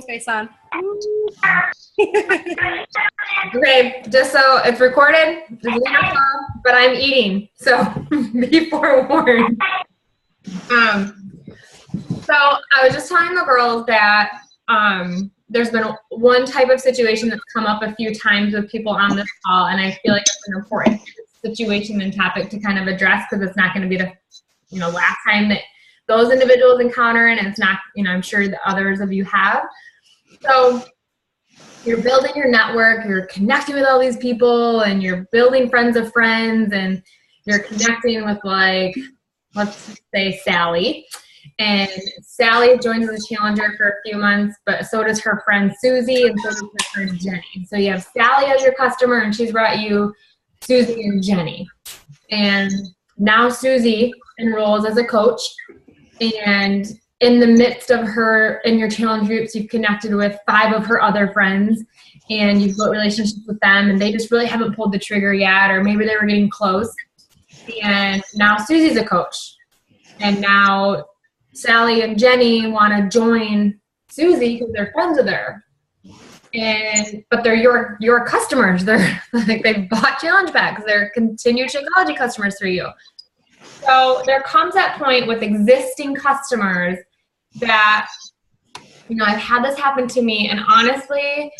Face on. Okay, just so it's recorded, but I'm eating, so be forewarned. So I was just telling the girls that there's been one type of situation that's come up a few times with people on this call, and I feel like it's an important situation and topic to kind of address because it's not going to be the last time that those individuals encounter, and it's not, I'm sure that others of you have. So you're building your network, you're connecting with all these people, and you're building friends of friends, and you're connecting with, like, let's say Sally. And Sally joins as a challenger for a few months, but so does her friend Susie, and so does her friend Jenny. So you have Sally as your customer, and she's brought you Susie and Jenny. And now Susie enrolls as a coach, and in the midst of her, in your challenge groups, you've connected with 5 of her other friends, and you've built relationships with them, and they just really haven't pulled the trigger yet, or maybe they were getting close. And now Susie's a coach. And now Sally and Jenny want to join Susie because they're friends with her. But they're your customers. They're like, they've bought challenge packs. They're continued Shakeology customers through you. So there comes that point with existing customers that, I've had this happen to me, and honestly,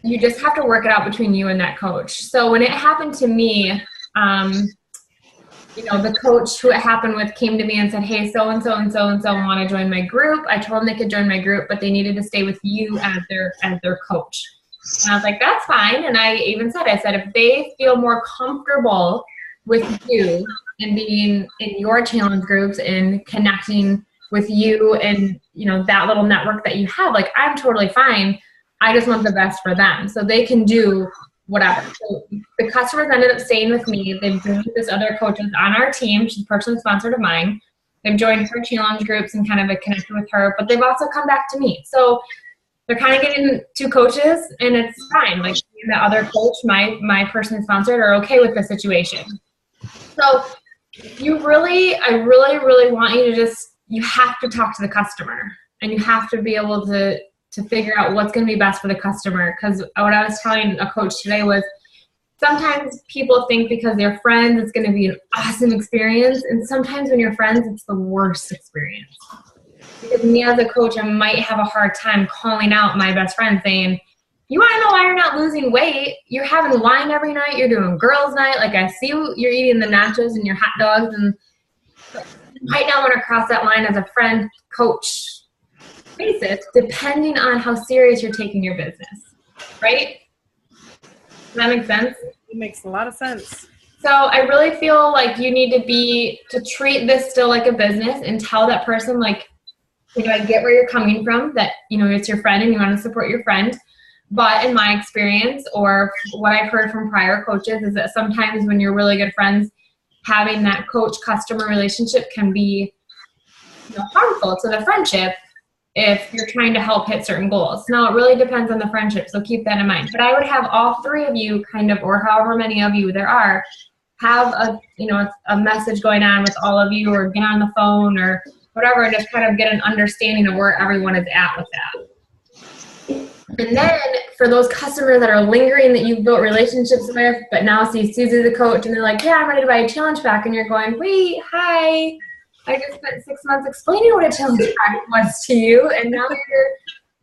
you just have to work it out between you and that coach. So when it happened to me, the coach who it happened with came to me and said, hey, so-and-so and so-and-so want to join my group. I told them they could join my group, but they needed to stay with you as their coach. And I was like, that's fine. And I even said, if they feel more comfortable with you and being in your challenge groups and connecting with you and, that little network that you have, like, I'm totally fine. I just want the best for them. So they can do whatever. So the customers ended up staying with me. They've joined this other coach on our team. She's personally sponsored of mine. They've joined her challenge groups and kind of connected with her, but they've also come back to me. So they're kind of getting 2 coaches, and it's fine. Like, the other coach, my personally sponsored, are okay with the situation. So I really want you to you have to talk to the customer, and you have to be able to figure out what's going to be best for the customer. Because what I was telling a coach today was, sometimes people think because they're friends, it's going to be an awesome experience. And sometimes when you're friends, it's the worst experience. Because me as a coach, I might have a hard time calling out my best friend saying, you want to know why you're not losing weight? You're having wine every night. You're doing girls' night. Like, I see you're eating the nachos and your hot dogs. And you might not want to cross that line as a friend coach basis, depending on how serious you're taking your business, right? Does that make sense? It makes a lot of sense. So I really feel like you need to treat this still like a business and tell that person, like, I get where you're coming from, that, it's your friend and you want to support your friend. But in my experience, or what I've heard from prior coaches, is that sometimes when you're really good friends, having that coach-customer relationship can be harmful to the friendship if you're trying to help hit certain goals. Now, it really depends on the friendship, so keep that in mind. But I would have all 3 of you or however many of you there are, have a message going on with all of you, or get on the phone or whatever, and just kind of get an understanding of where everyone is at with that. And then for those customers that are lingering, that you've built relationships with, but now see Susie the coach, and they're like, yeah, I'm ready to buy a challenge pack. And you're going, wait, hi. I just spent 6 months explaining what a challenge pack was to you, and now you're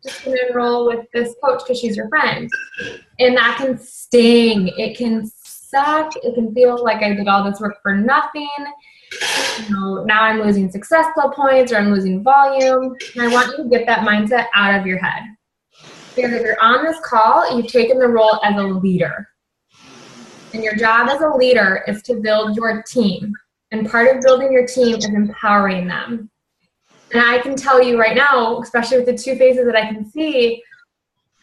just going to enroll with this coach because she's your friend. And that can sting. It can suck. It can feel like I did all this work for nothing. Now I'm losing Success Club points, or I'm losing volume. And I want you to get that mindset out of your head. Because if you're on this call, you've taken the role as a leader. And your job as a leader is to build your team. And part of building your team is empowering them. And I can tell you right now, especially with the 2 faces that I can see,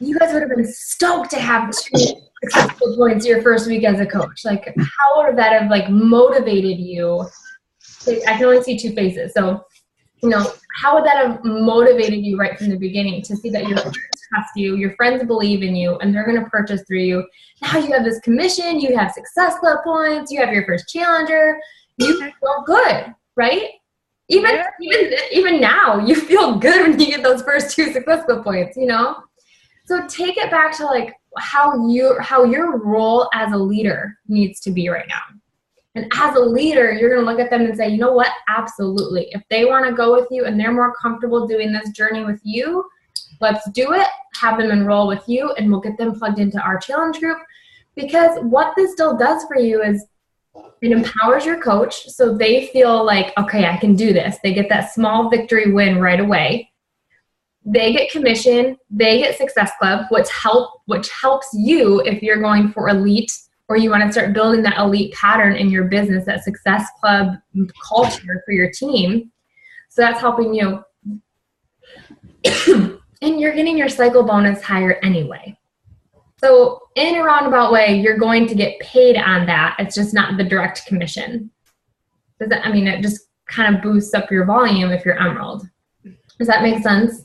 you guys would have been stoked to have 2 successful points your first week as a coach. Like, how would that have motivated you? I can only see 2 faces. So, how would that have motivated you right from the beginning to see that your friends trust you, your friends believe in you, and they're going to purchase through you? Now you have this commission, you have Success Club points, you have your first challenger. You feel good, right? Even now, you feel good when you get those first 2 successful points, you know? So take it back to like how your role as a leader needs to be right now. And as a leader, you're going to look at them and say, you know what? Absolutely. If they want to go with you and they're more comfortable doing this journey with you, let's do it. Have them enroll with you and we'll get them plugged into our challenge group. Because what this still does for you is it empowers your coach so they feel like, okay, I can do this. They get that small victory win right away. They get commission, they get Success Club, which helps you if you're going for elite or you want to start building that elite pattern in your business, that Success Club culture for your team. So that's helping you. And you're getting your cycle bonus higher anyway. So in a roundabout way, you're going to get paid on that. It's just not the direct commission. It just kind of boosts up your volume if you're Emerald. Does that make sense?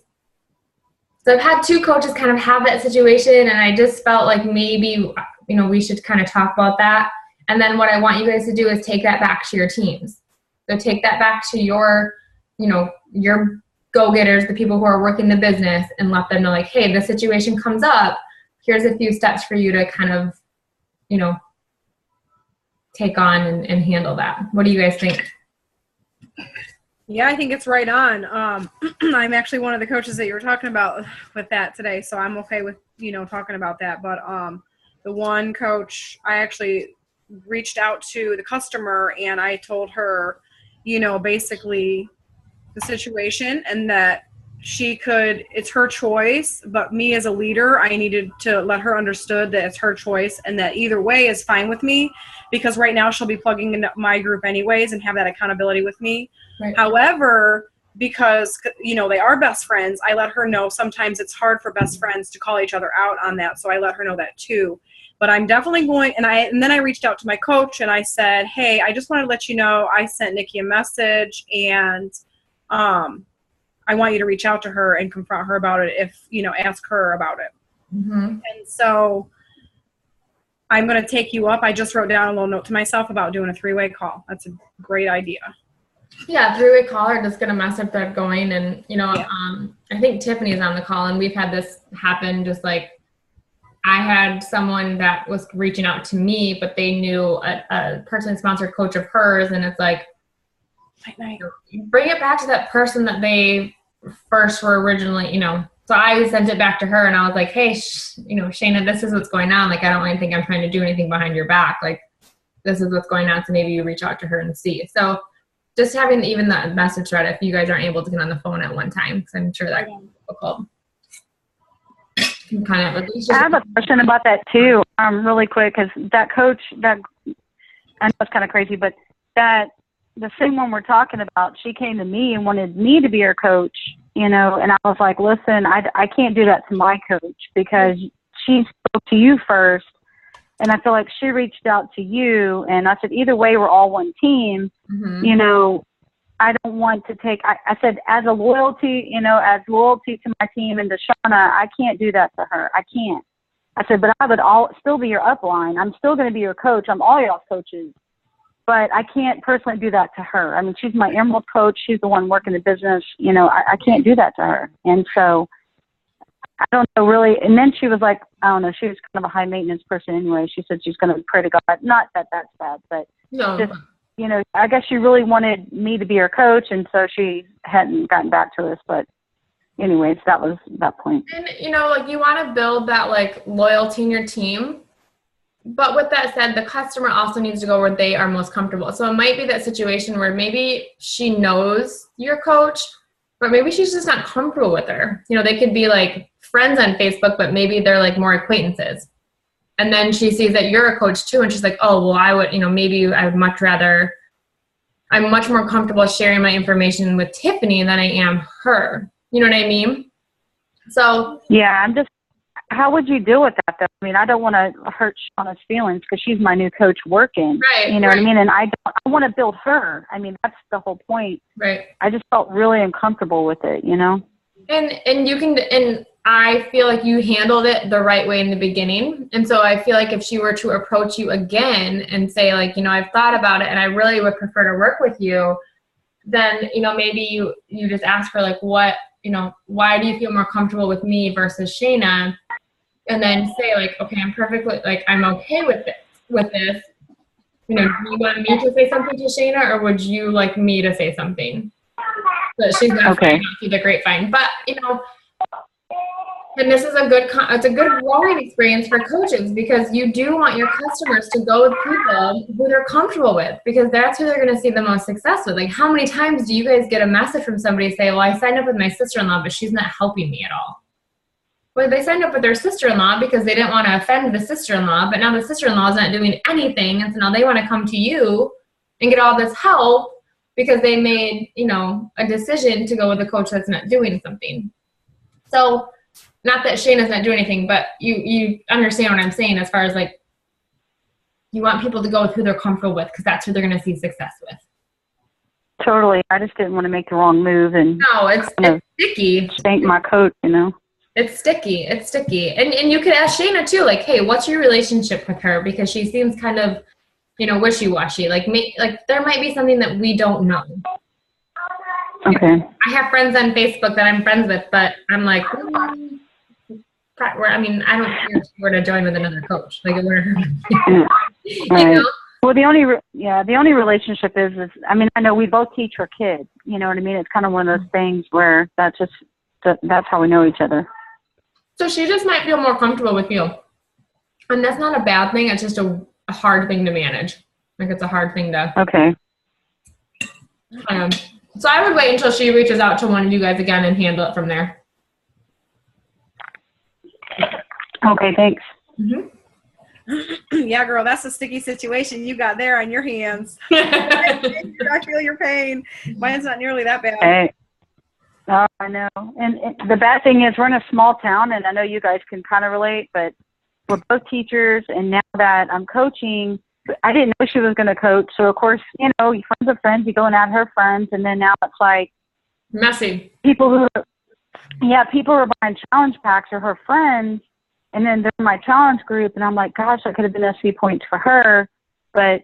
So I've had 2 coaches kind of have that situation, and I just felt like maybe, we should kind of talk about that. And then what I want you guys to do is take that back to your teams. So take that back to your go-getters, the people who are working the business, and let them know like, hey, this situation comes up. Here's a few steps for you to kind of, take on and handle that. What do you guys think? Yeah, I think it's right on. I'm actually one of the coaches that you were talking about with that today, so I'm okay with, talking about that. But the one coach, I actually reached out to the customer and I told her, basically the situation and that it's her choice, but me as a leader, I needed to let her understood that it's her choice and that either way is fine with me because right now she'll be plugging into my group anyways and have that accountability with me. Right. However, because, they are best friends, I let her know sometimes it's hard for best friends to call each other out on that. So I let her know that too. But I'm definitely going, and then I reached out to my coach and I said, hey, I just wanted to let you know I sent Nikki a message and I want you to reach out to her and confront her about it if, ask her about it. Mm-hmm. And so I'm going to take you up. I just wrote down a little note to myself about doing a 3-way call. That's a great idea. Yeah, 3-way call are just going to mess up that going. And, I think Tiffany's on the call and we've had this happen just like I had someone that was reaching out to me, but they knew a personally sponsored coach of hers. And it's like, bring it back to that person that they first were originally, So I sent it back to her and I was like, hey, Shayna, this is what's going on. Like, I don't really think I'm trying to do anything behind your back. Like, this is what's going on. So maybe you reach out to her and see. So just having even that message thread, if you guys aren't able to get on the phone at one time, because I'm sure that can be difficult. I have a question about that too, really quick, because that coach, I know it's kind of crazy, but the same one we're talking about, she came to me and wanted me to be her coach, and I was like, listen, I can't do that to my coach because she spoke to you first, and I feel like she reached out to you, and I said, either way, we're all one team, I don't want to take, I said, as loyalty to my team and to Shauna, I can't do that to her. I can't. I said, but I would still be your upline. I'm still going to be your coach. I'm all y'all's coaches. But I can't personally do that to her. I mean, she's my Emerald coach. She's the one working the business. I can't do that to her. And so I don't know really. And then she was like, I don't know, she was kind of a high maintenance person anyway. She said she's going to pray to God. Not that that's bad, but just, I guess she really wanted me to be her coach. And so she hadn't gotten back to us. But anyways, that was that point. And, you want to build that loyalty in your team. But with that said, the customer also needs to go where they are most comfortable. So it might be that situation where maybe she knows your coach, but maybe she's just not comfortable with her. They could be friends on Facebook, but maybe they're more acquaintances. And then she sees that you're a coach too. And she's like, oh, well, I would, maybe I would I'm much more comfortable sharing my information with Tiffany than I am her. You know what I mean? So yeah, how would you deal with that, though? I mean, I don't want to hurt Shauna's feelings because she's my new coach working. Right. You know what I mean? And I want to build her. I mean, that's the whole point. Right. I just felt really uncomfortable with it, And you can, and I feel like you handled it the right way in the beginning. And so I feel like if she were to approach you again and say I've thought about it and I really would prefer to work with you, then, you know, maybe you just ask her like, what, you know, why do you feel more comfortable with me versus Shayna? And then say like, okay, I'm perfectly, like, I'm okay with this. You know, do you want me to say something to Shayna, or would you like me to say something? But she's gonna find out through the grapevine. But, you know, and this is it's a good growing experience for coaches, because you do want your customers to go with people who they're comfortable with, because that's who they're going to see the most success with. Like, how many times do you guys get a message from somebody say, well, I signed up with my sister-in-law, but she's not helping me at all? Well, they signed up with their sister-in-law because they didn't want to offend the sister-in-law, but now the sister-in-law is not doing anything, and so now they want to come to you and get all this help because they made, you know, a decision to go with a coach that's not doing something. So, not that Shayna's not doing anything, but you understand what I'm saying as far as like, you want people to go with who they're comfortable with, because that's who they're going to see success with. Totally. I just didn't want to make the wrong move and no, it's sticky. Thank my coach, you know. It's sticky. It's sticky. And you could ask Shayna too, like, hey, what's your relationship with her? Because she seems kind of, you know, wishy-washy. Like there might be something that we don't know. Okay. I have friends on Facebook that I'm friends with, but I'm like, I mean, I don't care if you were to join with another coach. Like, it wouldn't hurt. You know? Well, the only relationship is, I mean, I know we both teach our kids. You know what I mean? It's kind of one of those things where that's how we know each other. So she just might feel more comfortable with you. And that's not a bad thing. It's just a hard thing to manage. Like, it's a hard thing to. Okay. So I would wait until she reaches out to one of you guys again and handle it from there. Okay, thanks. Mm-hmm. Yeah, girl, that's a sticky situation you got there on your hands. I feel your pain. Mine's not nearly that bad. Hey. Oh, I know. And the bad thing is we're in a small town, and I know you guys can kind of relate, but we're both teachers, and now that I'm coaching, I didn't know she was going to coach. So, of course, you know, friends of friends, you going at her friends, and then now it's like messy. People are buying challenge packs are her friends, and then they're in my challenge group, and I'm like, gosh, that could have been SC points for her. But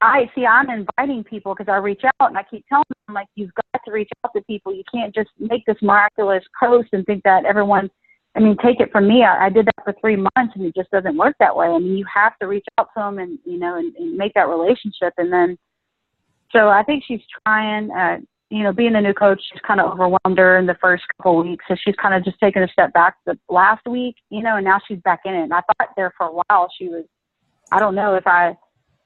I'm inviting people because I reach out, and I keep telling them, like, you've got to reach out to people. You can't just make this miraculous post and think that everyone, I mean, take it from me. I did that for 3 months, and it just doesn't work that way. I mean, you have to reach out to them and, you know, and make that relationship. And then, so I think she's trying, you know, being a new coach, she's kind of overwhelmed her in the first couple of weeks. So she's kind of just taken a step back the last week, you know, and now she's back in it. And I thought there for a while she was, I don't know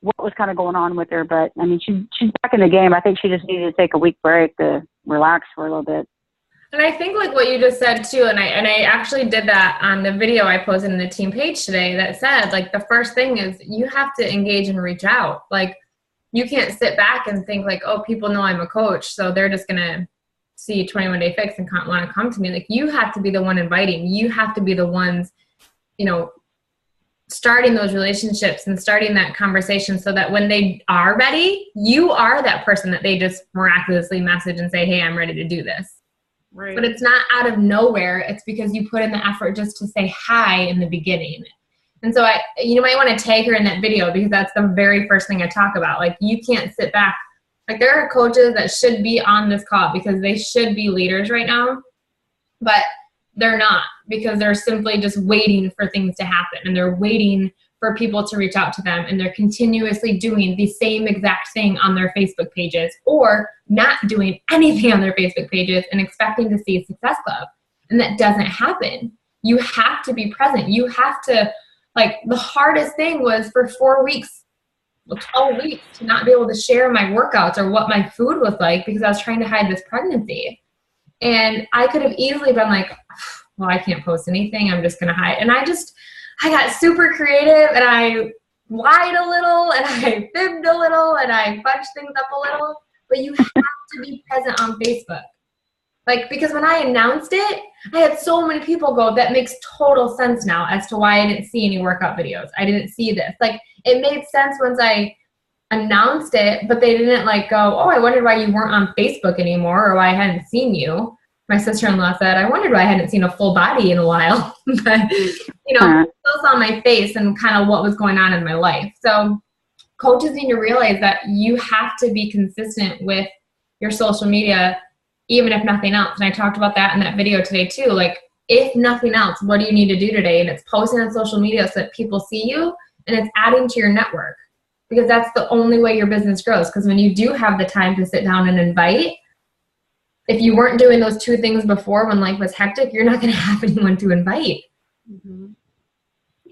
what was kind of going on with her, but I mean, she's back in the game. I think she just needed to take a week break to relax for a little bit. And I think like what you just said too, and I actually did that on the video I posted in the team page today that said, like, the first thing is you have to engage and reach out. Like, you can't sit back and think like, oh, people know I'm a coach, so they're just going to see 21 Day Fix and want to come to me. Like, you have to be the one inviting. You have to be the ones, you know, starting those relationships and starting that conversation so that when they are ready, you are that person that they just miraculously message and say, hey, I'm ready to do this. Right. But it's not out of nowhere. It's because you put in the effort just to say hi in the beginning. And so you might want to tag her in that video, because that's the very first thing I talk about. Like, you can't sit back. Like, there are coaches that should be on this call because they should be leaders right now, but they're not, because they're simply just waiting for things to happen, and they're waiting for people to reach out to them, and they're continuously doing the same exact thing on their Facebook pages, or not doing anything on their Facebook pages and expecting to see a success club. And that doesn't happen. You have to be present. You have to, like, the hardest thing was for 4 weeks, 12 weeks, to not be able to share my workouts or what my food was like because I was trying to hide this pregnancy. And I could have easily been like, well, I can't post anything. I'm just going to hide. And I got super creative, and I lied a little, and I fibbed a little, and I fudged things up a little. But you have to be present on Facebook. Like, because when I announced it, I had so many people go, that makes total sense now as to why I didn't see any workout videos. I didn't see this. Like, it made sense once I announced it, but they didn't like go, oh, I wondered why you weren't on Facebook anymore, or why I hadn't seen you. My sister-in-law said, I wondered why I hadn't seen a full body in a while. But, you know, it still saw my face and kind of what was going on in my life. So coaches need to realize that you have to be consistent with your social media, even if nothing else. And I talked about that in that video today too. Like, if nothing else, what do you need to do today? And it's posting on social media so that people see you, and it's adding to your network, because that's the only way your business grows. Because when you do have the time to sit down and invite, if you weren't doing those two things before when life was hectic, you're not going to have anyone to invite. Mm-hmm.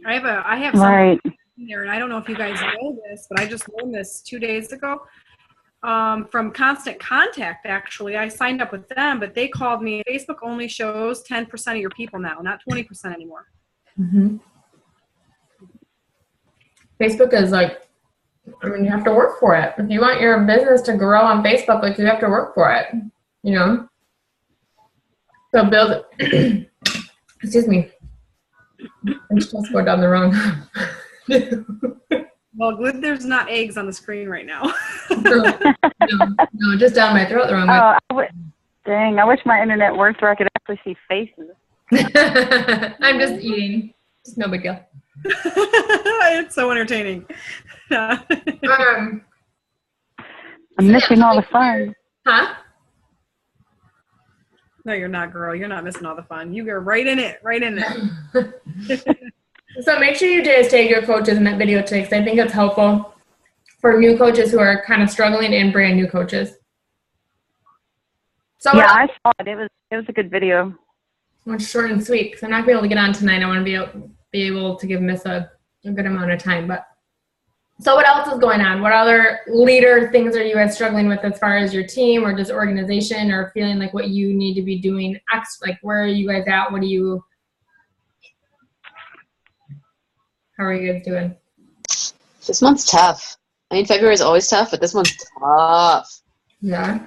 I have something there, and I don't know if you guys know this, but I just learned this 2 days ago from Constant Contact. Actually, I signed up with them, but they called me. Facebook only shows 10% of your people now, not 20% anymore. Mm-hmm. Facebook is like, I mean, you have to work for it. If you want your business to grow on Facebook, like, you have to work for it, you know? So build it. Excuse me. I'm just going down the wrong. Well, good there's not eggs on the screen right now. no, just down my throat the wrong way. Dang, I wish my internet worked where I could actually see faces. I'm just eating. It's no big deal. It's so entertaining. I'm missing all the fun. Huh? No, you're not, girl. You're not missing all the fun. You are right in it. Right in it. So make sure you just tag your coaches in that video today, because I think it's helpful for new coaches who are kind of struggling and brand new coaches. So yeah, I saw it. It was a good video. It's short and sweet, because I'm not going to be able to get on tonight. I want to be able to give Miss a good amount of time. But so what else is going on? What other leader things are you guys struggling with as far as your team or just organization, or feeling like what you need to be doing? Like, where are you guys at? How are you guys doing? This month's tough. I mean, February is always tough, but this one's tough. Yeah.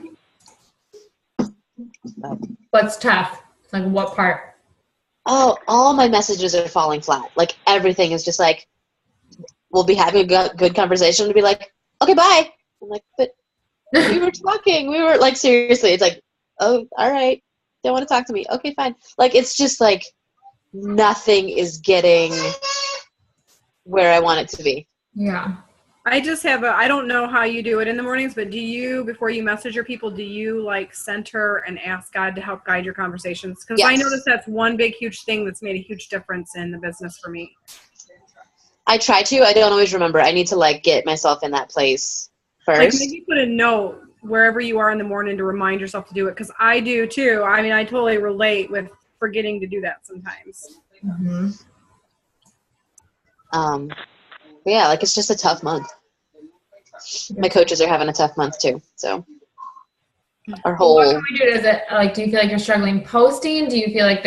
What's tough? Like, what part? Oh, all my messages are falling flat. Like, everything is just like, we'll be having a good conversation to be like, okay, bye. I'm like, but we were talking. We were like, seriously. It's like, oh, all right. Don't want to talk to me. Okay, fine. Like, it's just like nothing is getting where I want it to be. Yeah. I just have I don't know how you do it in the mornings, but do you, before you message your people, do you like center and ask God to help guide your conversations? Because I noticed that's one big, huge thing that's made a huge difference in the business for me. I try to. I don't always remember. I need to like get myself in that place first. Like maybe put a note wherever you are in the morning to remind yourself to do it, because I do too. I mean, I totally relate with forgetting to do that sometimes. Mm-hmm. Yeah, like it's just a tough month. My coaches are having a tough month too. So our whole. What can we do? Is it like? Do you feel like you're struggling posting? Do you feel like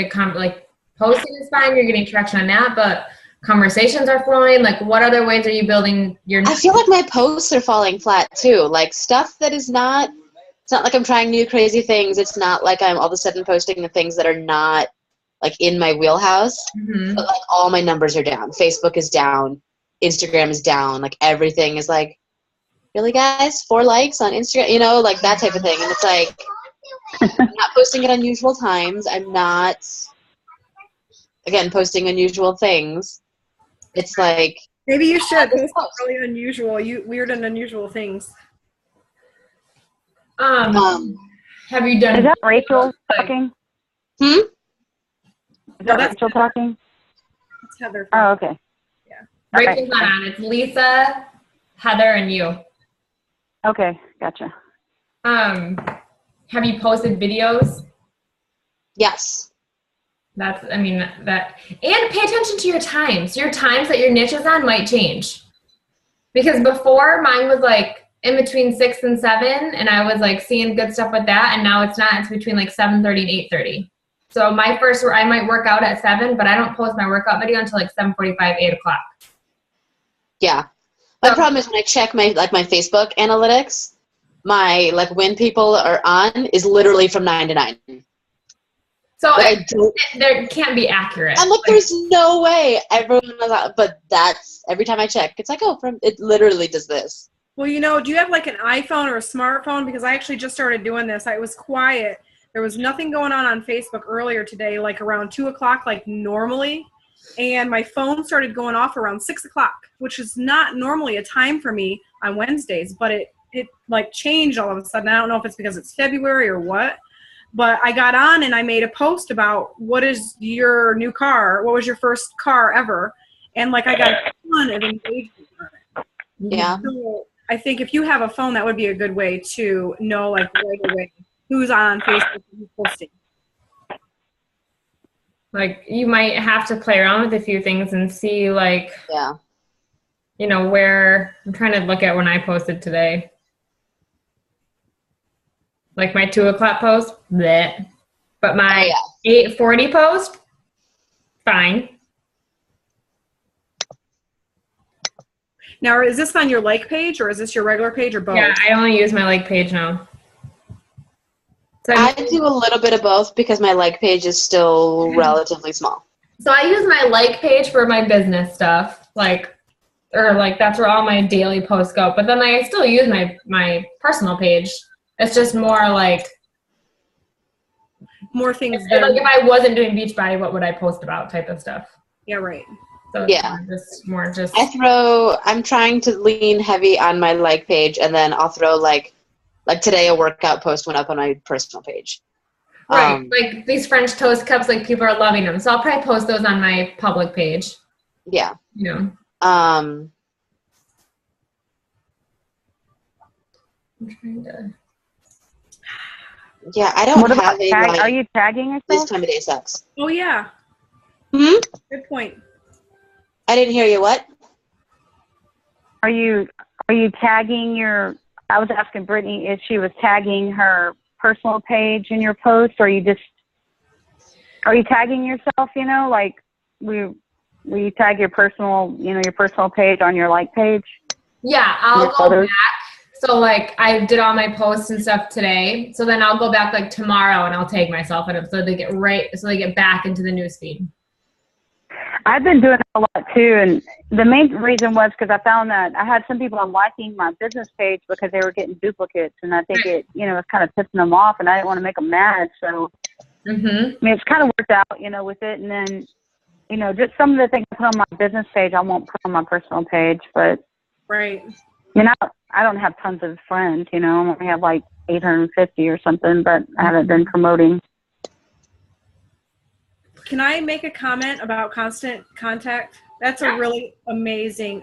posting is fine? You're getting traction on that, but conversations are flowing. Like, what other ways are you building your? I feel like my posts are falling flat too. Like stuff that is not. It's not like I'm trying new crazy things. It's not like I'm all of a sudden posting the things that are not like in my wheelhouse. Mm-hmm. But like all my numbers are down. Facebook is down. Instagram is down. Like everything is like, really guys, 4 likes on Instagram, you know, like that type of thing. And it's like, I'm not posting at unusual times. I'm not, again, posting unusual things. It's like. Maybe you should. Post really unusual, weird and unusual things. Have you done? Is that Rachel talking? Is that Rachel talking? It's Heather. Oh, okay. Rachel's not on. It's Lisa, Heather, and you. Okay, gotcha. Have you posted videos? Yes. And pay attention to your times. Your times that your niche is on might change. Because before, mine was like in between 6 and 7, and I was like seeing good stuff with that, and now it's not. It's between like 7:30 and 8:30. So I might work out at 7, but I don't post my workout video until like 7:45, 8 o'clock. Yeah. My problem is when I check my Facebook analytics, my like when people are on is literally from 9 to 9. So there can't be accurate. I'm like, there's no way everyone was on, but that's every time I check, it's like, it literally does this. Well, you know, do you have like an iPhone or a smartphone? Because I actually just started doing this. I was quiet. There was nothing going on Facebook earlier today, like around 2 o'clock, like normally. And my phone started going off around 6 o'clock, which is not normally a time for me on Wednesdays, but it like changed all of a sudden. I don't know if it's because it's February or what, but I got on and I made a post about what is your new car? What was your first car ever? And like I got a ton of engagement on it. Yeah. So I think if you have a phone, that would be a good way to know like right away who's on Facebook and who's posting. Like you might have to play around with a few things and see like, Yeah. you know, where I'm trying to look at when I posted today. Like my 2 o'clock post, bleh. But my 8:40 post, fine. Now, is this on your like page or is this your regular page or both? Yeah, I only use my like page now. So I do a little bit of both because my like page is still relatively small. So I use my like page for my business stuff, like, or like that's where all my daily posts go. But then I still use my personal page. It's just more like more things. Like if I wasn't doing Beachbody, what would I post about type of stuff? Yeah, right. So yeah, more just. I'm trying to lean heavy on my like page, and then I'll throw like today a workout post went up on my personal page. Right, like these French toast cups, like people are loving them. So I'll probably post those on my public page. Yeah. You know. I'm trying to. Yeah, I don't have a tag. Are you tagging yourself? This time of day sucks. Oh yeah. Good point. I didn't hear you. What? Are you tagging your? I was asking Brittany if she was tagging her personal page in your post, or are you tagging yourself? You know, like will you tag your personal, your personal page on your like page? Yeah, I'll go back. So like I did all my posts and stuff today. So then I'll go back like tomorrow and I'll tag myself in it so they get back into the newsfeed. I've been doing it a lot too, and the main reason was because I found that I had some people liking my business page because they were getting duplicates, and I think it was kind of pissing them off, and I didn't want to make them mad. So I mean, it's kind of worked out, with it, and then just some of the things I put on my business page I won't put on my personal page, but right. I don't have tons of friends, I only have like 850 or something, but I haven't been promoting. Can I make a comment about Constant Contact? That's a really amazing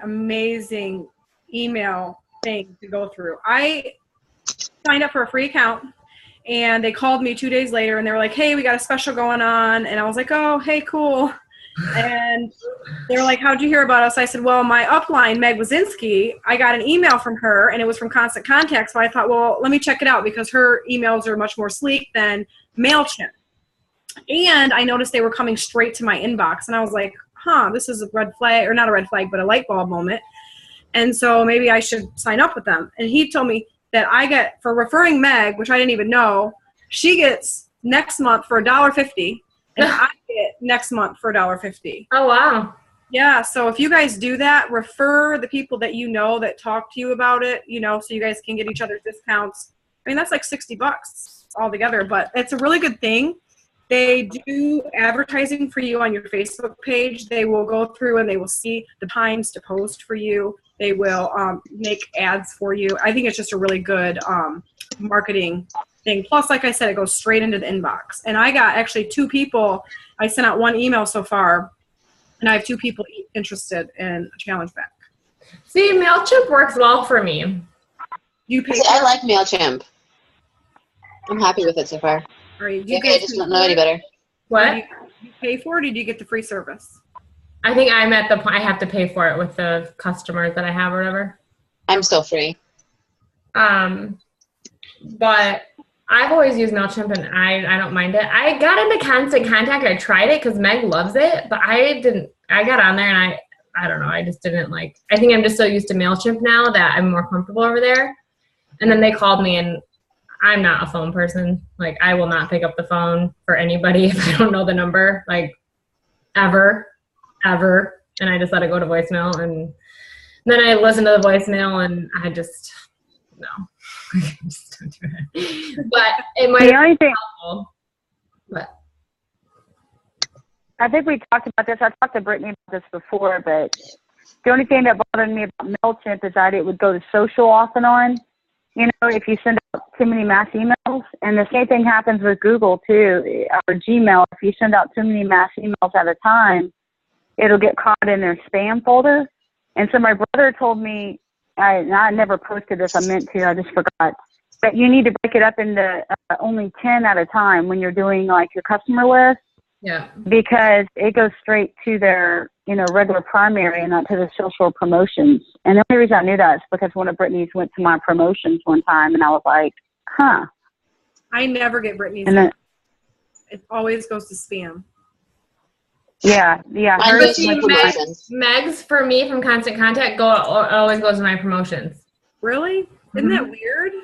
email thing to go through. I signed up for a free account, and they called me 2 days later, and they were like, hey, we got a special going on. And I was like, oh, hey, cool. And they were like, how'd you hear about us? I said, well, my upline, Meg Wazinski, I got an email from her, and it was from Constant Contact. So I thought, well, let me check it out because her emails are much more sleek than MailChimp. And I noticed they were coming straight to my inbox. And I was like, this is a red flag, or not a red flag, but a light bulb moment. And so maybe I should sign up with them. And he told me that I get, for referring Meg, which I didn't even know, she gets next month for $1.50. And I get next month for $1.50. Oh, wow. Yeah, so if you guys do that, refer the people that that talk to you about it, so you guys can get each other's discounts. I mean, that's like $60 altogether, but it's a really good thing. They do advertising for you on your Facebook page. They will go through and they will see the times to post for you. They will make ads for you. I think it's just a really good marketing thing. Plus, like I said, it goes straight into the inbox. And I got actually 2 people. I sent out 1 email so far, and I have 2 people interested in a challenge back. See, MailChimp works well for me. I like MailChimp. I'm happy with it so far. Maybe I just don't know any better. What? Did you pay for it, or did you get the free service? I think I'm at the point I have to pay for it with the customers that I have or whatever. I'm still free. But I've always used MailChimp, and I don't mind it. I got into Constant Contact. I tried it because Meg loves it, but I got on there, and I don't know. I just didn't I think I'm just so used to MailChimp now that I'm more comfortable over there. And then they called me, and I'm not a phone person. I will not pick up the phone for anybody if I don't know the number, ever. And I just let it go to voicemail. And then I listened to the voicemail, and I just, no. I just don't do it. But it might be helpful. But I think we talked about this. I talked to Brittany about this before, but the only thing that bothered me about MailChimp is that it would go to social off and on. if you send out too many mass emails, and the same thing happens with Google too, or Gmail. If you send out too many mass emails at a time, it'll get caught in their spam folder. And so my brother told me, I never posted this, I meant to, I just forgot, that you need to break it up into only 10 at a time when you're doing like your customer list. Yeah. Because it goes straight to their, regular primary and not to the social promotions. And the only reason I knew that is because one of Brittany's went to my promotions one time, and I was like, huh. I never get Brittany's. And then, it always goes to spam. Yeah. Mine Meg's for me from Constant Contact always goes to my promotions. Really? Isn't that weird?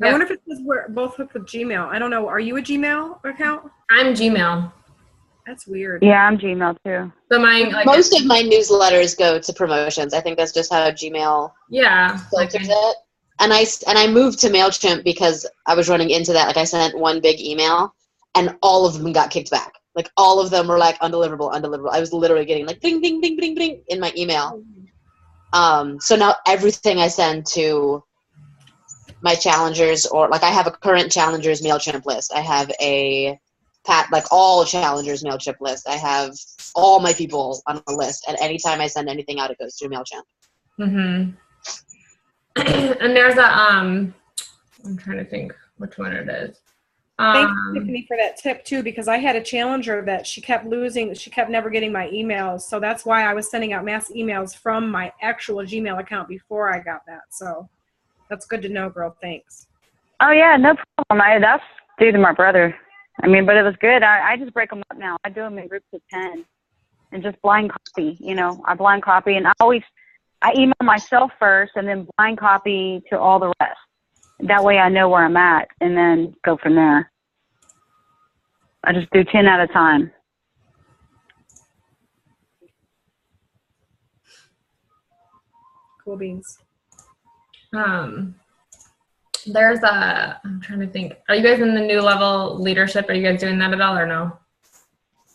Yeah. I wonder if it's because we're both hooked with Gmail. I don't know. Are you a Gmail account? I'm Gmail. That's weird. Yeah, I'm Gmail too. So mine, most of my newsletters go to promotions. I think that's just how Gmail filters it. And I moved to MailChimp because I was running into that. Like, I sent one big email, and all of them got kicked back. Like, all of them were like undeliverable. I was literally getting like bling, bling, bling, bling, bling in my email. So now everything I send to my challengers, or like I have a current challengers MailChimp list. I have a all challengers MailChimp list. I have all my people on the list, and anytime I send anything out, it goes through MailChimp. Mm-hmm. And there's I'm trying to think which one it is. Thanks, Tiffany, for that tip too, because I had a challenger that she kept losing. She kept never getting my emails. So that's why I was sending out mass emails from my actual Gmail account before I got that. So that's good to know, girl. Thanks. Oh, yeah, no problem. That's due to my brother. But it was good. I just break them up now. I do them in groups of 10 and just blind copy. I blind copy, and I email myself first and then blind copy to all the rest. That way I know where I'm at and then go from there. I just do 10 at a time. Cool beans. I'm trying to think. Are you guys in the new level leadership? Are you guys doing that at all or no?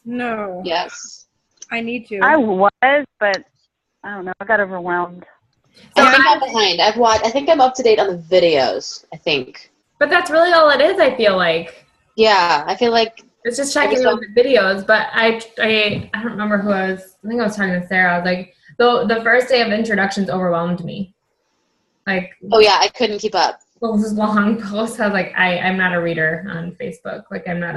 No. Yes. I need to. I was, but I don't know. I got overwhelmed. So I think I'm behind. I think I'm up to date on the videos, I think. But that's really all it is, I feel like. Yeah, I feel like it's just checking out the videos, but I don't remember who I think I was talking to Sarah. I was like, the first day of introductions overwhelmed me. Like, oh yeah, I couldn't keep up. Those long posts. I was like, I'm not a reader on Facebook. Like, I'm not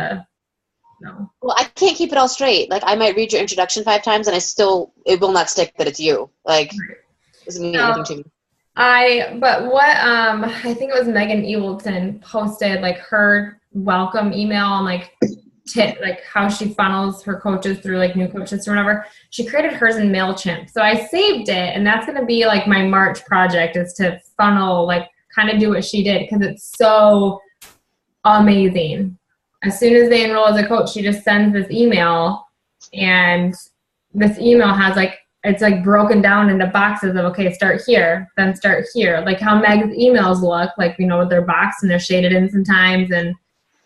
no. Well, I can't keep it all straight. Like, I might read your introduction 5 times, and it will not stick that it's you. Like, it doesn't mean anything to me. I think it was Megan Evilton posted like her welcome email and like how she funnels her coaches through like new coaches or whatever. She created hers in MailChimp. So I saved it, and that's going to be like my March project, is to funnel, like kind of do what she did, because it's so amazing. As soon as they enroll as a coach, she just sends this email, and this email has it's broken down into boxes of, okay, start here, then start here. Like how Meg's emails look, like, with their box and they're shaded in sometimes,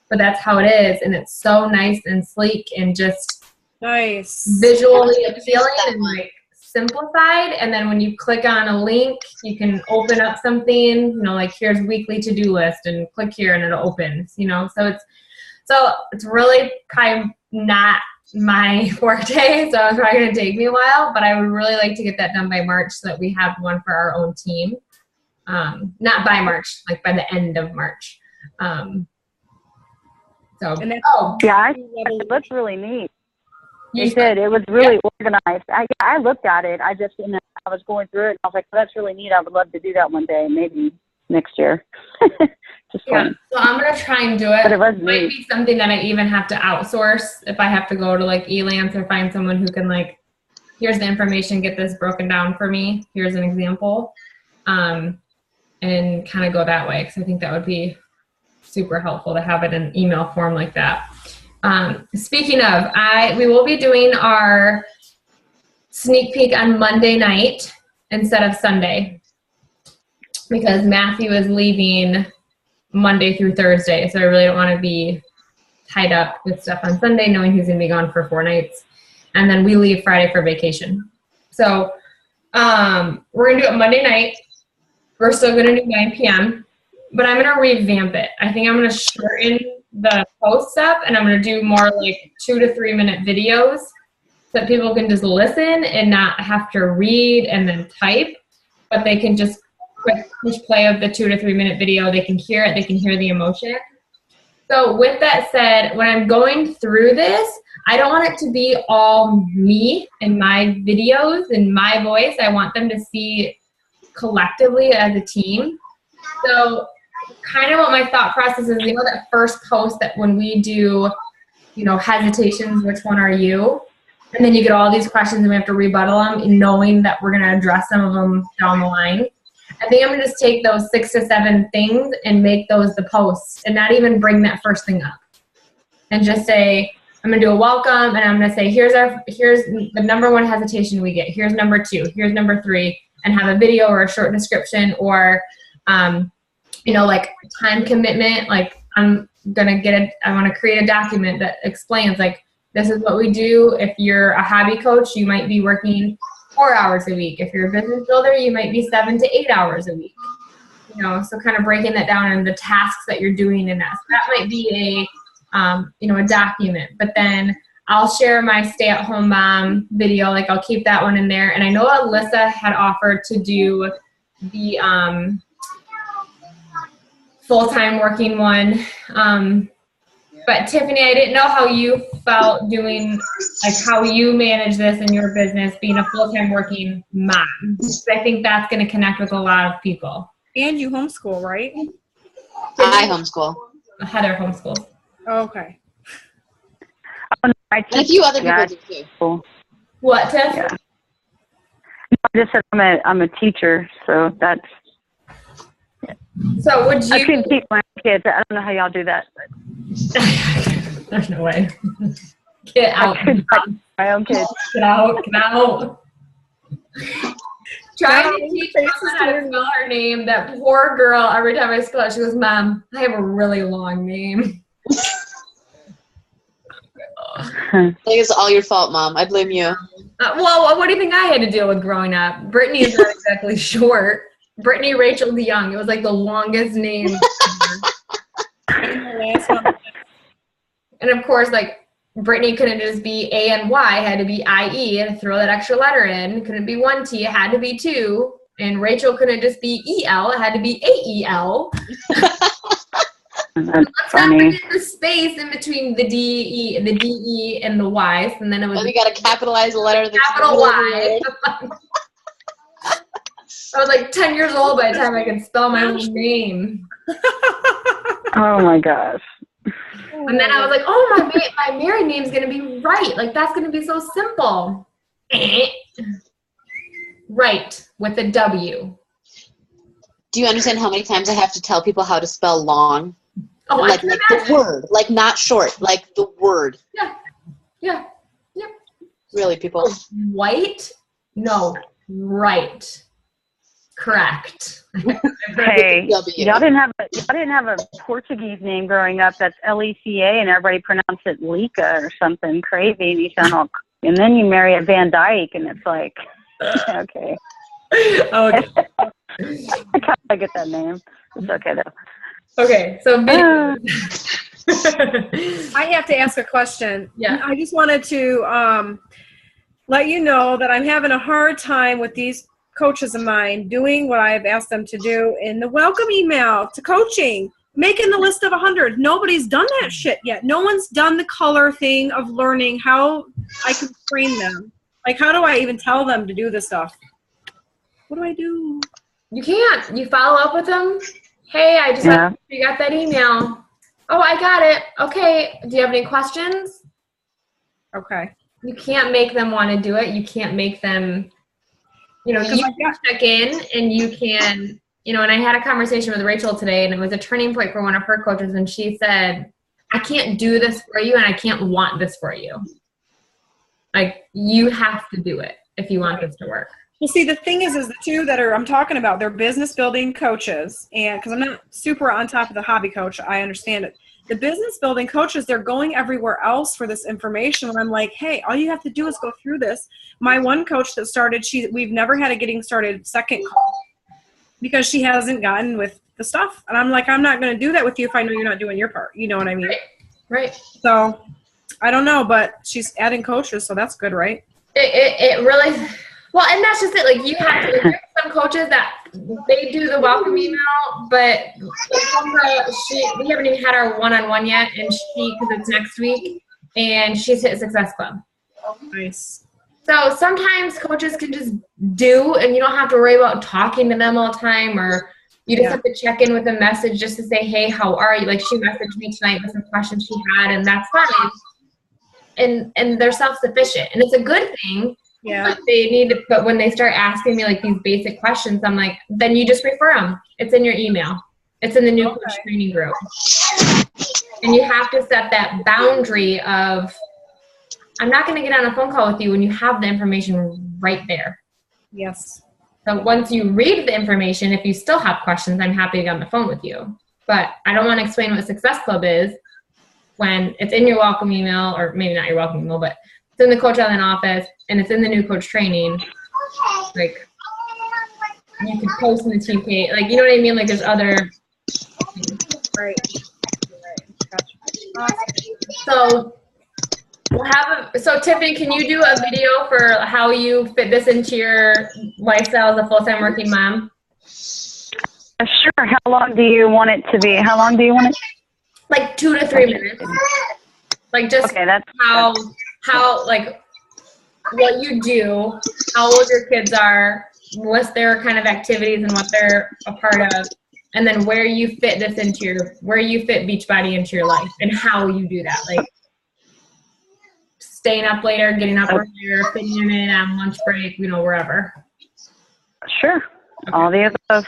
but that's how it is. And it's so nice and sleek and just nice, visually appealing and like simplified. And then when you click on a link, you can open up something, like here's weekly to-do list, and click here and it opens, so it's really kind of not my workday, so it's probably going to take me a while, but I would really like to get that done by March so that we have one for our own team. Not by March, like by the end of March. Yeah, it looks really neat. It did. It was really organized. I looked at it. I was going through it, and I was like, well, that's really neat. I would love to do that one day, maybe next year. Just fun. So I'm going to try and do it. But it might be something that I even have to outsource if I have to go to like Elance or find someone who can here's the information, get this broken down for me. Here's an example. And kind of go that way, because I think that would be super helpful to have it in email form like that. Speaking of, we will be doing our sneak peek on Monday night instead of Sunday, because Matthew is leaving Monday through Thursday, so I really don't want to be tied up with stuff on Sunday, knowing he's going to be gone for 4 nights. And then we leave Friday for vacation. So we're going to do it Monday night. We're still going to do 9 p.m. but I'm going to revamp it. I think I'm going to shorten the posts up, and I'm going to do more like 2 to 3 minute videos so that people can just listen and not have to read and then type, but they can just quick push play of the 2 to 3 minute video. They can hear it. They can hear the emotion. So with that said, when I'm going through this, I don't want it to be all me and my videos and my voice. I want them to see collectively as a team. So kind of what my thought process is, that first post that when we do, hesitations, which one are you? And then you get all these questions and we have to rebuttal them, and knowing that we're going to address some of them down the line. I think I'm going to just take those 6 to 7 things and make those the posts and not even bring that first thing up. And just say, I'm going to do a welcome, and I'm going to say, here's the number 1 hesitation we get. Here's number 2. Here's number 3. And have a video or a short description or, like time commitment. Like I want to create a document that explains, like, this is what we do. If you're a hobby coach, you might be working 4 hours a week. If you're a business builder, you might be 7 to 8 hours a week. So kind of breaking that down and the tasks that you're doing in that. So that might be a document. But then I'll share my stay-at-home mom video. Like, I'll keep that one in there. And I know Alyssa had offered to do the full-time working one. But Tiffany, I didn't know how you felt doing, like, how you manage this in your business, being a full-time working mom. I think that's going to connect with a lot of people. And you homeschool, right? I homeschool. Heather homeschools. Okay. And a few other people do too. What, Tiff? Yeah. I just said I'm a teacher, so that's. So would you? I can teach my kids. I don't know how y'all do that. There's no way. Get out. My own kids. Get out. Get out. Trying to teach Mama how to spell her name. That poor girl, every time I spell it, she goes, Mom, I have a really long name. I think it's all your fault, Mom. I blame you. Well, what do you think I had to deal with growing up? Brittany is not exactly short. Brittany Rachel DeYoung. It was like the longest name ever. And of course, like, Brittany couldn't just be A-N-Y. It had to be I-E and throw that extra letter in. It couldn't be 1 T. It had to be 2. And Rachel couldn't just be E-L. It had to be A-E-L. Let's not forget the space in between the D-E, and the Y. And then it was. Well, you got to capitalize the letter. Capital Y. I was like 10 years old by the time I could spell my own name. Oh my gosh. And then I was like, oh, my married name's going to be right. Like, that's going to be so simple. Right, with a W. Do you understand how many times I have to tell people how to spell long? Oh, like the word. Like, not short. Like the word. Yeah. Really, people? White? No. Right. Correct. Hey, y'all didn't have a Portuguese name growing up that's Leca, and everybody pronounced it Lika or something crazy. And you sound all, and then you marry a Van Dyke, and it's like, okay. Okay. I get that name. It's okay though. Okay, so I have to ask a question. Yeah. I just wanted to let you know that I'm having a hard time with these coaches of mine doing what I've asked them to do in the welcome email to coaching, making the list of 100. Nobody's done that shit yet. No one's done the color thing of learning how I can train them. Like, how do I even tell them to do this stuff? What do I do? You can't. You follow up with them. Hey, I just you got that email. Oh, I got it. Okay. Do you have any questions? Okay. You can't make them want to do it. You can't make them, you can check in and you can, and I had a conversation with Rachel today, and it was a turning point for one of her coaches, and she said, I can't do this for you, and I can't want this for you. Like, you have to do it if you want this to work. Well, see, the thing is the two that I'm talking about, they're business building coaches. And because I'm not super on top of the hobby coach, I understand it. The business building coaches, they're going everywhere else for this information. And I'm like, hey, all you have to do is go through this. My one coach that started, we've never had a getting started second call because she hasn't gotten with the stuff. And I'm like, I'm not going to do that with you if I know you're not doing your part. You know what I mean? Right. So I don't know, but she's adding coaches, so that's good, right? It really, well, and that's just it. Like you have to, like, there's some coaches that they do the welcome email, but we haven't even had our one-on-one yet, and because it's next week, and she's hit Success Club. Nice. So sometimes coaches can just do, and you don't have to worry about talking to them all the time, or you just have to check in with a message just to say, hey, how are you? Like she messaged me tonight with some questions she had, and that's fine. And they're self-sufficient, and it's a good thing. Yeah. But when they start asking me like these basic questions, I'm like, then you just refer them. It's in your email. It's in the new coach training group. And you have to set that boundary of, I'm not going to get on a phone call with you when you have the information right there. Yes. So once you read the information, if you still have questions, I'm happy to get on the phone with you. But I don't want to explain what Success Club is when it's in your welcome email, or maybe not your welcome email, but it's in the Coach Online office and it's in the new coach training. Like you could post in the team page, like, you know what I mean? Like there's other. Right. Gotcha. So so Tiffany, can you do a video for how you fit this into your lifestyle as a full-time working mom? Sure. How long do you want it to be? How long do you want it? Like 2 to 3 minutes. Like just how like what you do, how old your kids are, what their kind of activities and what they're a part of, and then where you fit Beachbody into your life and how you do that. Like staying up later, getting up earlier, fitting them in on lunch break, wherever. Sure. Okay. All the above.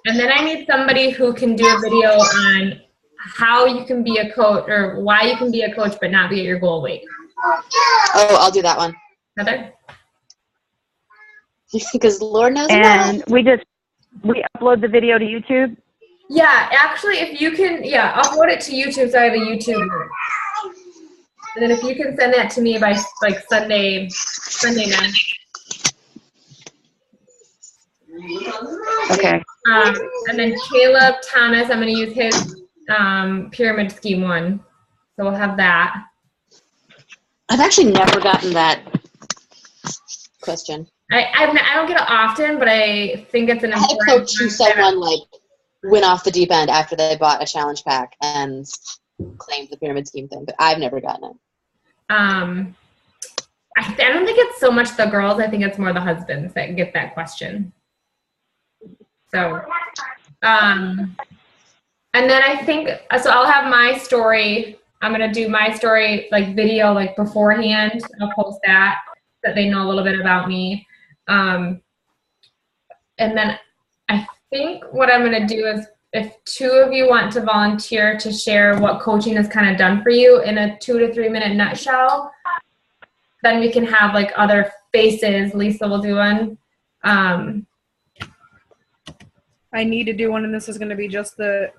And then I need somebody who can do a video on how you can be a coach, or why you can be a coach but not be at your goal weight. Oh, I'll do that one. Heather? Because Lord knows. And we upload the video to YouTube? Yeah, actually, if you can, upload it to YouTube, so I have a YouTube group. And then if you can send that to me by like Sunday night. Okay. And then Caleb Thomas, I'm going to use his pyramid scheme one. So we'll have that. I've actually never gotten that question. I don't get it often, but I think it's an important. I had a coach who someone like went off the deep end after they bought a challenge pack and claimed the pyramid scheme thing, but I've never gotten it. I don't think it's so much the girls. I think it's more the husbands that get that question. So, and then I think, so I'll have my story. I'm going to do my story, like video, like beforehand. I'll post that they know a little bit about me. And then I think what I'm going to do is, if 2 of you want to volunteer to share what coaching has kind of done for you in a 2 to 3 minute nutshell, then we can have like other faces. Lisa will do one. I need to do one, and this is going to be just the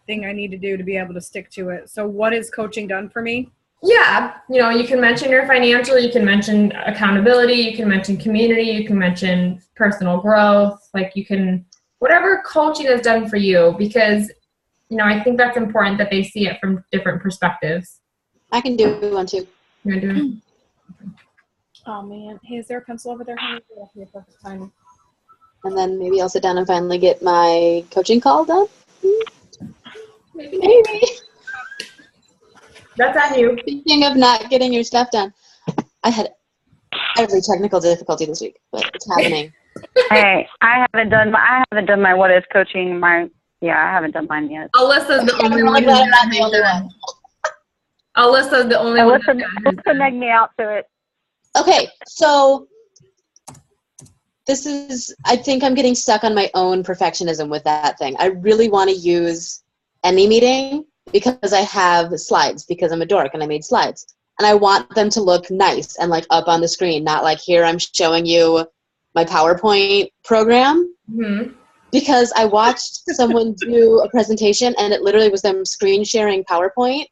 thing I need to do to be able to stick to it. So what has coaching done for me? Yeah. You can mention your financial, you can mention accountability, you can mention community, you can mention personal growth, like you can, whatever coaching has done for you, because, I think that's important that they see it from different perspectives. I can do one too. You want to do it? Oh man. Hey, is there a pencil over there? Perfect timing. And then maybe I'll sit down and finally get my coaching call done. Maybe. That's on you. Speaking of not getting your stuff done, I had every technical difficulty this week, but it's happening. Hey, I haven't done my what is coaching. I haven't done mine yet. Alyssa's the only one. I'm not the only one. Alyssa's the only one. Alyssa negged me out to it. Okay, so I think I'm getting stuck on my own perfectionism with that thing. I really want to use any meeting because I have slides, because I'm a dork and I made slides. And I want them to look nice and like up on the screen, not like here I'm showing you my PowerPoint program. Mm-hmm. Because I watched someone do a presentation and it literally was them screen sharing PowerPoint,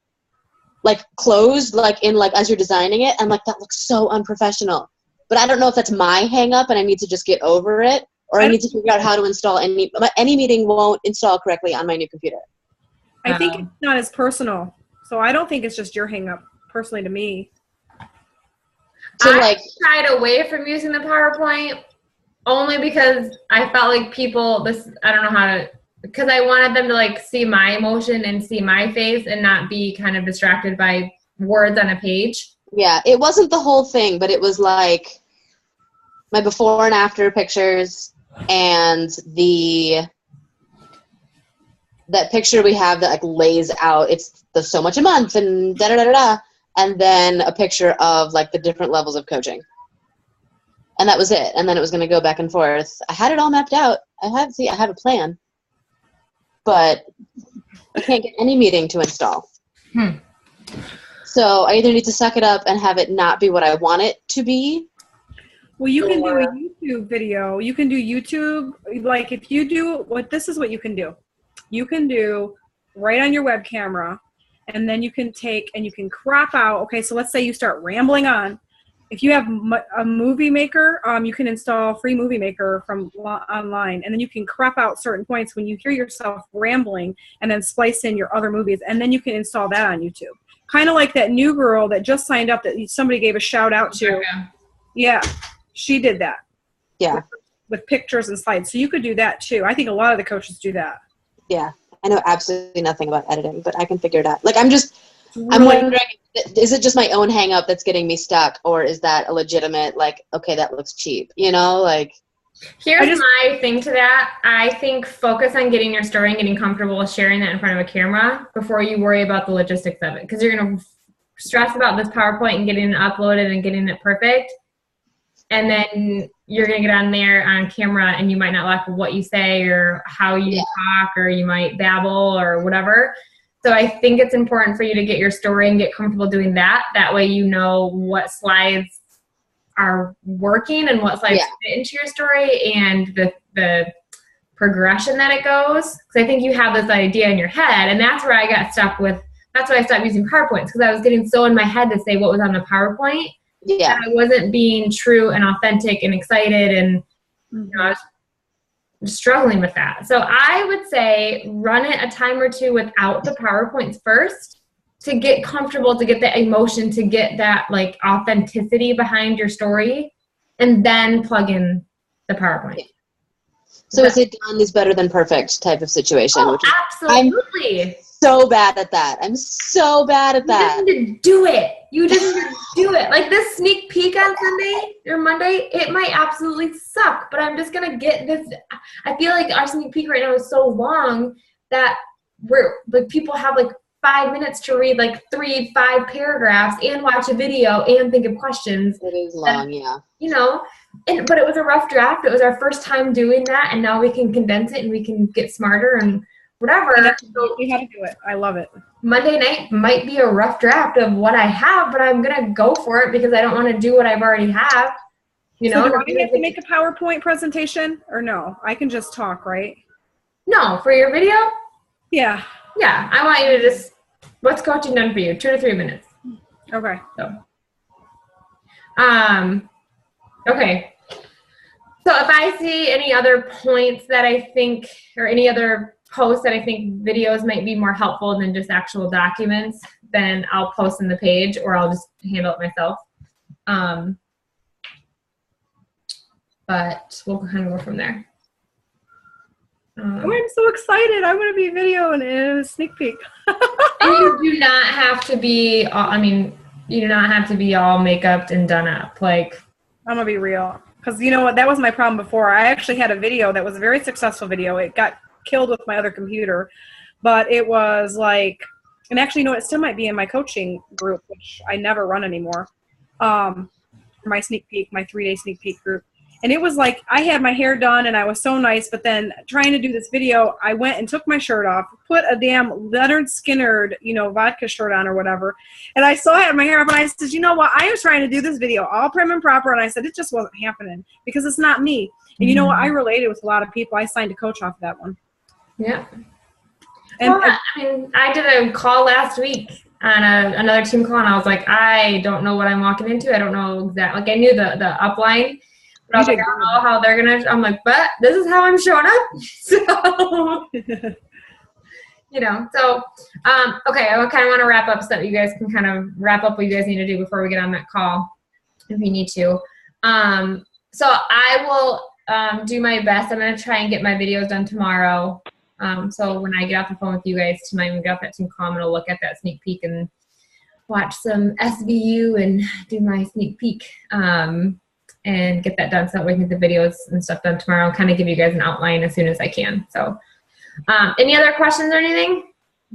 like closed, like in like as you're designing it, and like that looks so unprofessional. But I don't know if that's my hang up and I need to just get over it, or I need to figure out how to install any meeting won't install correctly on my new computer. I think it's not as personal. So I don't think it's just your hang up, personally, to me. So I shied away from using the PowerPoint only because I felt like I don't know how to, because I wanted them to like see my emotion and see my face and not be kind of distracted by words on a page. Yeah, it wasn't the whole thing, but it was like my before and after pictures and that picture we have that like lays out, it's the so much a month and da-da-da-da-da, and then a picture of like the different levels of coaching. And that was it. And then it was going to go back and forth. I had it all mapped out. I have a plan, but I can't get any meeting to install. So I either need to suck it up and have it not be what I want it to be. Well, you can do a YouTube video. You can do YouTube. Like if you do this is what you can do. You can do right on your web camera, and then you can take and you can crop out. Okay, so let's say you start rambling on. If you have a movie maker, you can install free movie maker from online, and then you can crop out certain points when you hear yourself rambling and then splice in your other movies, and then you can install that on YouTube. Kind of like that new girl that just signed up that somebody gave a shout out to. Yeah, she did that. Yeah. With pictures and slides. So you could do that too. I think a lot of the coaches do that. Yeah. I know absolutely nothing about editing, but I can figure it out. Like I'm wondering, is it just my own hang up that's getting me stuck, or is that a legitimate, like, okay, that looks cheap, you know, like. Here's my thing to that. I think focus on getting your story and getting comfortable with sharing that in front of a camera before you worry about the logistics of it. Because you're going to stress about this PowerPoint and getting it uploaded and getting it perfect. And then you're going to get on there on camera and you might not like what you say or how you talk, or you might babble or whatever. So I think it's important for you to get your story and get comfortable doing that. That way you know what slides are working and what slides fit into your story and the progression that it goes. Because I think you have this idea in your head, and that's where I got stuck with. That's why I stopped using PowerPoints, because I was getting so in my head to say what was on the PowerPoint. Yeah, I wasn't being true and authentic and excited, and you know, I was struggling with that. So I would say run it a time or two without the PowerPoints first, to get comfortable, to get that emotion, to get that like authenticity behind your story, and then plug in the PowerPoint. So is it done is better than perfect type of situation? Oh, absolutely. I'm so bad at that. I'm so bad at that. You just need to do it. You just need to do it. Like this sneak peek on Sunday or Monday, it might absolutely suck, but I'm just going to get this. I feel like our sneak peek right now is so long that people have like 5 minutes to read like 3-5 paragraphs and watch a video and think of questions. It is long, yeah. You know, but it was a rough draft. It was our first time doing that, and now we can condense it and we can get smarter and whatever. So you have to do it. I love it. Monday night might be a rough draft of what I have, but I'm going to go for it because I don't want to do what I've already have. You know, do I have to make a PowerPoint presentation or no? I can just talk, right? No, for your video? Yeah. Yeah, I want you to just, what's coaching done for you? 2 to 3 minutes. Okay. So, okay. So if I see any other points that I think, or any other posts that I think videos might be more helpful than just actual documents, then I'll post in the page, or I'll just handle it myself. But we'll kind of go from there. I'm so excited. I'm going to be videoing in a sneak peek. And you do not have to be, you do not have to be all make-upped and done up. Like, I'm going to be real. Because you know what? That was my problem before. I actually had a video that was a very successful video. It got killed with my other computer. But it was like, and actually, you know, it still might be in my coaching group, which I never run anymore. My sneak peek, my 3-day sneak peek group. And it was like, I had my hair done and I was so nice, but then trying to do this video, I went and took my shirt off, put a damn Leonard Skinner, vodka shirt on or whatever. And I still had my hair up and I said, you know what? I was trying to do this video all prim and proper. And I said, it just wasn't happening because it's not me. And you know what? I related with a lot of people. I signed a coach off of that one. Yeah. And I did a call last week on another team call, and I was like, I don't know what I'm walking into. I don't know exactly. Like, I knew the upline, But I was like, I don't know how they're going to, I'm like, but this is how I'm showing up. So, you know, so, okay, I kind of want to wrap up so that you guys can kind of wrap up what you guys need to do before we get on that call, if you need to. So I will do my best. I'm going to try and get my videos done tomorrow. So when I get off the phone with you guys tonight, when we get off that Team call, I'm going to look at that sneak peek and watch some SVU and do my sneak peek and get that done so that we can get the videos and stuff done tomorrow and kind of give you guys an outline as soon as I can. So any other questions or anything?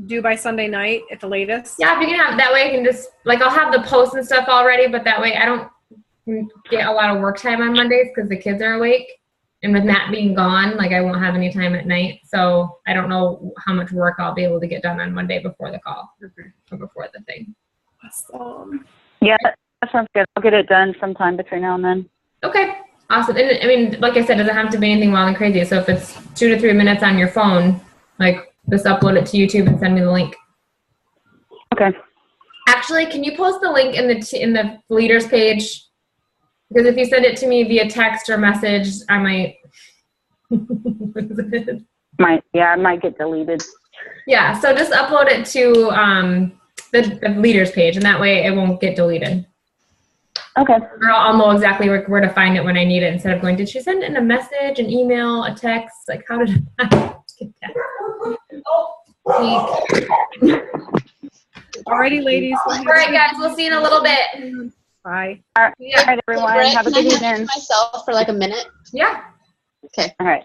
Due by Sunday night at the latest? Yeah, if you can have, that way I can just, like, I'll have the posts and stuff already, but that way I don't get a lot of work time on Mondays because the kids are awake. And with Matt being gone, like, I won't have any time at night. So I don't know how much work I'll be able to get done on Monday before the call or before the thing. Awesome. Yeah, that sounds good. I'll get it done sometime between now and then. Okay, awesome. And I mean, like I said, it doesn't have to be anything wild and crazy. So if it's 2 to 3 minutes on your phone, like, just upload it to YouTube and send me the link. Okay. Actually, can you post the link in the leaders page? Because if you send it to me via text or message, I might. I might get deleted. Yeah, so just upload it to the leaders page, and that way it won't get deleted. Okay. Or I'll know exactly where to find it when I need it instead of going, did she send in a message, an email, a text? Like, how did I get that? Alrighty, ladies. All right, guys, we'll see you in a little bit. Bye. All right, Yeah. everyone. Brett, Have a can good I evening. myself for like a minute? Yeah. Okay. All right.